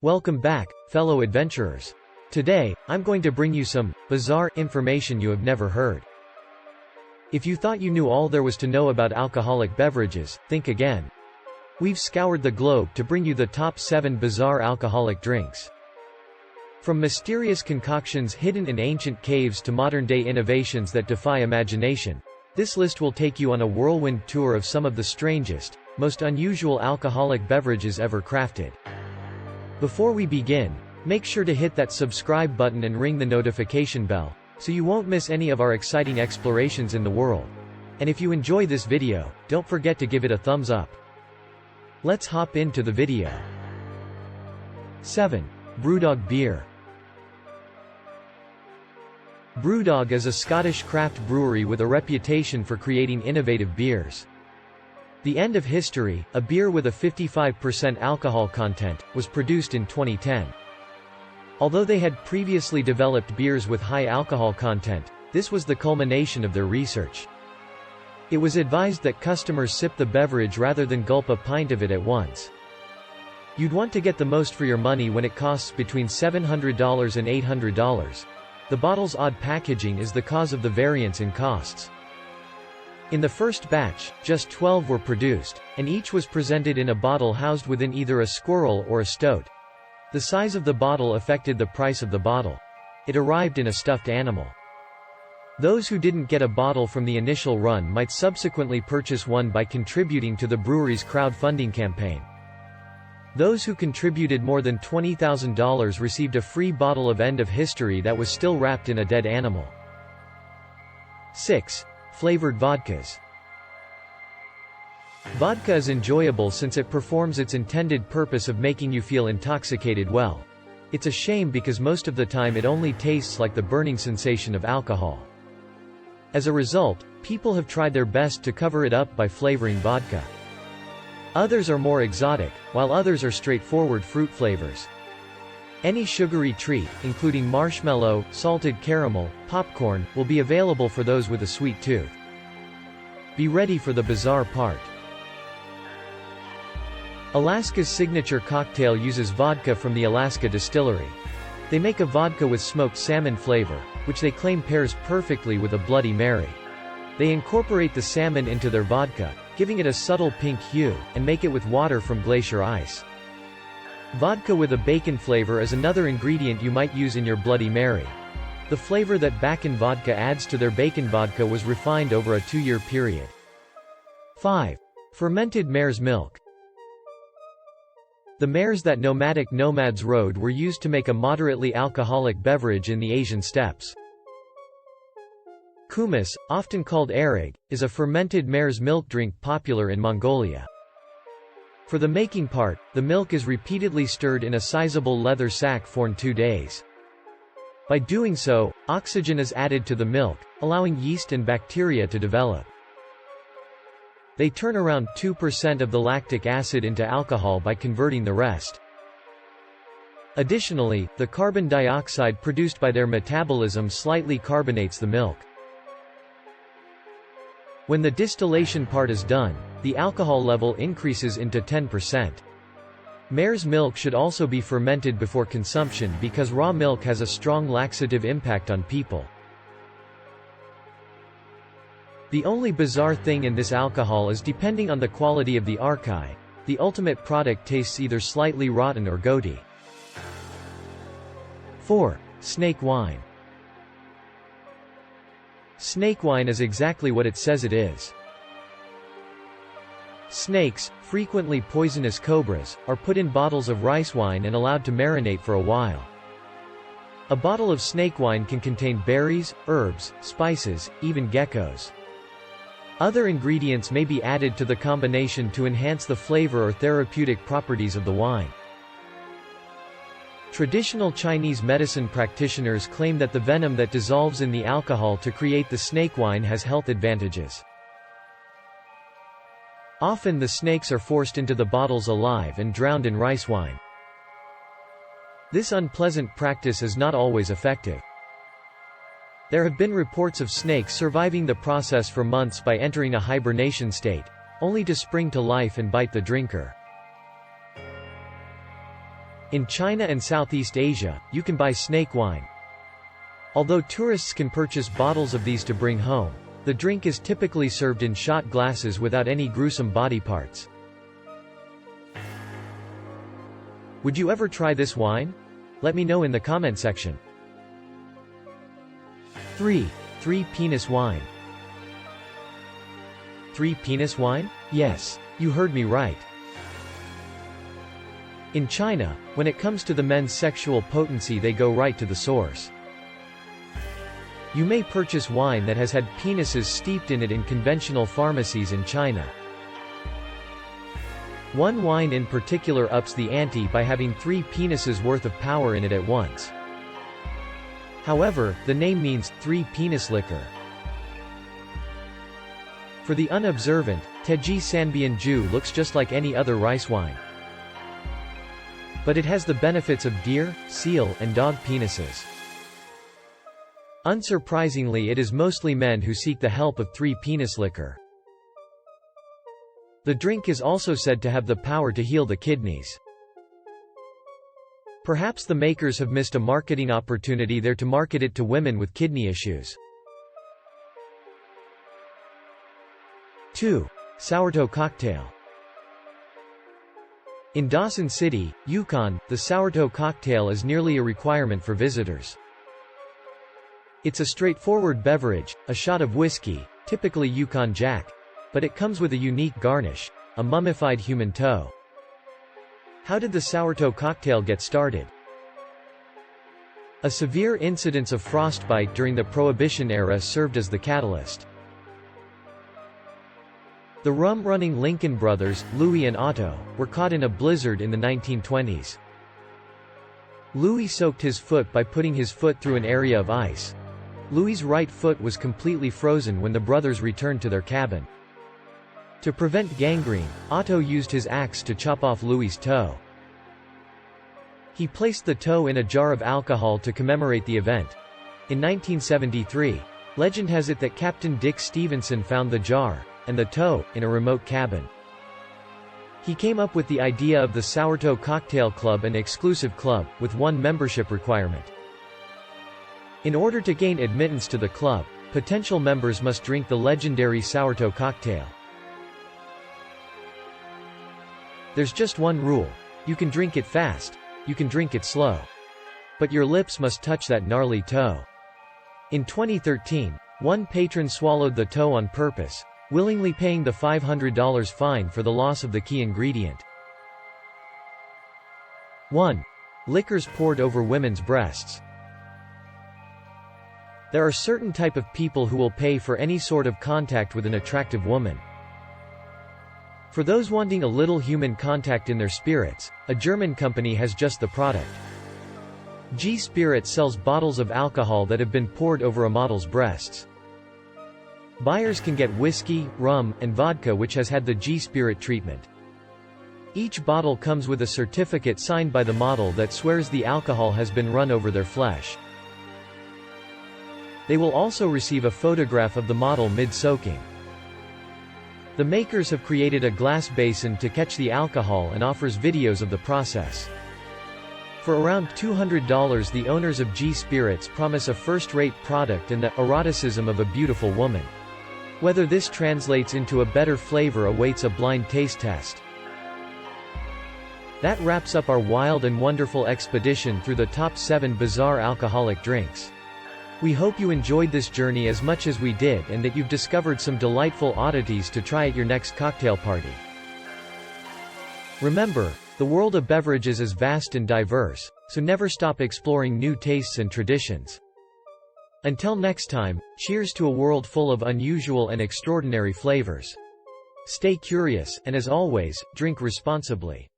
Welcome back, fellow adventurers. Today, I'm going to bring you some bizarre information you have never heard. If you thought you knew all there was to know about alcoholic beverages, think again. We've scoured the globe to bring you the top 7 bizarre alcoholic drinks. From mysterious concoctions hidden in ancient caves to modern-day innovations that defy imagination, this list will take you on a whirlwind tour of some of the strangest, most unusual alcoholic beverages ever crafted. Before we begin, make sure to hit that subscribe button and ring the notification bell, so you won't miss any of our exciting explorations in the world. And if you enjoy this video, don't forget to give it a thumbs up. Let's hop into the video. 7. Brewdog Beer. Brewdog is a Scottish craft brewery with a reputation for creating innovative beers. The End of History, a beer with a 55% alcohol content, was produced in 2010. Although they had previously developed beers with high alcohol content, this was the culmination of their research. It was advised that customers sip the beverage rather than gulp a pint of it at once. You'd want to get the most for your money when it costs between $700 and $800. The bottle's odd packaging is the cause of the variance in costs. In the first batch, just 12 were produced, and each was presented in a bottle housed within either a squirrel or a stoat. The size of the bottle affected the price of the bottle. It arrived in a stuffed animal. Those who didn't get a bottle from the initial run might subsequently purchase one by contributing to the brewery's crowdfunding campaign. Those who contributed more than $20,000 received a free bottle of End of History that was still wrapped in a dead animal. 6. Flavored vodkas. Vodka is enjoyable since it performs its intended purpose of making you feel intoxicated well. It's a shame because most of the time it only tastes like the burning sensation of alcohol. As a result, people have tried their best to cover it up by flavoring vodka. Others are more exotic, while others are straightforward fruit flavors. Any sugary treat, including marshmallow, salted caramel, popcorn, will be available for those with a sweet tooth. Be ready for the bizarre part. Alaska's signature cocktail uses vodka from the Alaska distillery. They make a vodka with smoked salmon flavor, which they claim pairs perfectly with a Bloody Mary. They incorporate the salmon into their vodka, giving it a subtle pink hue, and make it with water from glacier ice. Vodka with a bacon flavor is another ingredient you might use in your Bloody Mary. The flavor that Bakken Vodka adds to their bacon vodka was refined over a 2-year period. 5. Fermented mare's milk. The mares that nomadic nomads rode were used to make a moderately alcoholic beverage in the Asian steppes. Kumis, often called arag, is a fermented mare's milk drink popular in Mongolia. For the making part, the milk is repeatedly stirred in a sizable leather sack for 2 days. By doing so, oxygen is added to the milk, allowing yeast and bacteria to develop. They turn around 2% of the lactic acid into alcohol by converting the rest. Additionally, the carbon dioxide produced by their metabolism slightly carbonates the milk. When the distillation part is done, the alcohol level increases into 10%. Mare's milk should also be fermented before consumption because raw milk has a strong laxative impact on people. The only bizarre thing in this alcohol is depending on the quality of the archi, the ultimate product tastes either slightly rotten or goaty. 4. Snake wine. Snake wine is exactly what it says it is. Snakes, frequently poisonous cobras, are put in bottles of rice wine and allowed to marinate for a while. A bottle of snake wine can contain berries, herbs, spices, even geckos. Other ingredients may be added to the combination to enhance the flavor or therapeutic properties of the wine. Traditional Chinese medicine practitioners claim that the venom that dissolves in the alcohol to create the snake wine has health advantages. Often the snakes are forced into the bottles alive and drowned in rice wine. This unpleasant practice is not always effective. There have been reports of snakes surviving the process for months by entering a hibernation state, only to spring to life and bite the drinker. In China and Southeast Asia, you can buy snake wine. Although tourists can purchase bottles of these to bring home, the drink is typically served in shot glasses without any gruesome body parts. Would you ever try this wine? Let me know in the comment section. 3. Three-penis wine. Three-penis wine? Yes, you heard me right. In China, when it comes to the men's sexual potency, they go right to the source. You may purchase wine that has had penises steeped in it in conventional pharmacies in China. One wine in particular ups the ante by having 3 penises worth of power in it at once. However, the name means 3-penis liquor. For the unobservant, Teji Sanbianju looks just like any other rice wine. But it has the benefits of deer, seal, and dog penises. Unsurprisingly, it is mostly men who seek the help of 3-penis liquor. The drink is also said to have the power to heal the kidneys. Perhaps the makers have missed a marketing opportunity there to market it to women with kidney issues. 2. Sourdough cocktail. In Dawson City, Yukon, the sourdough cocktail is nearly a requirement for visitors. It's a straightforward beverage, a shot of whiskey, typically Yukon Jack. But it comes with a unique garnish, a mummified human toe. How did the sourdough cocktail get started? A severe incidence of frostbite during the Prohibition era served as the catalyst. The rum-running Lincoln brothers, Louis and Otto, were caught in a blizzard in the 1920s. Louis soaked his foot by putting his foot through an area of ice. Louis's right foot was completely frozen when the brothers returned to their cabin. To prevent gangrene, Otto used his axe to chop off Louis's toe. He placed the toe in a jar of alcohol to commemorate the event. In 1973, legend has it that Captain Dick Stevenson found the jar, and the toe, in a remote cabin. He came up with the idea of the Sourdough Cocktail Club, an exclusive club, with one membership requirement. In order to gain admittance to the club, potential members must drink the legendary sourdough cocktail. There's just one rule. You can drink it fast, you can drink it slow. But your lips must touch that gnarly toe. In 2013, one patron swallowed the toe on purpose, willingly paying the $500 fine for the loss of the key ingredient. 1. Liquors poured over women's breasts. There are certain type of people who will pay for any sort of contact with an attractive woman. For those wanting a little human contact in their spirits, a German company has just the product. G Spirit sells bottles of alcohol that have been poured over a model's breasts. Buyers can get whiskey, rum, and vodka which has had the G Spirit treatment. Each bottle comes with a certificate signed by the model that swears the alcohol has been run over their flesh. They will also receive a photograph of the model mid-soaking. The makers have created a glass basin to catch the alcohol and offers videos of the process. For around $200, the owners of G Spirits promise a first-rate product and the eroticism of a beautiful woman. Whether this translates into a better flavor awaits a blind taste test. That wraps up our wild and wonderful expedition through the top 7 bizarre alcoholic drinks. We hope you enjoyed this journey as much as we did and that you've discovered some delightful oddities to try at your next cocktail party. Remember, the world of beverages is vast and diverse, so never stop exploring new tastes and traditions. Until next time, cheers to a world full of unusual and extraordinary flavors. Stay curious, and as always, drink responsibly.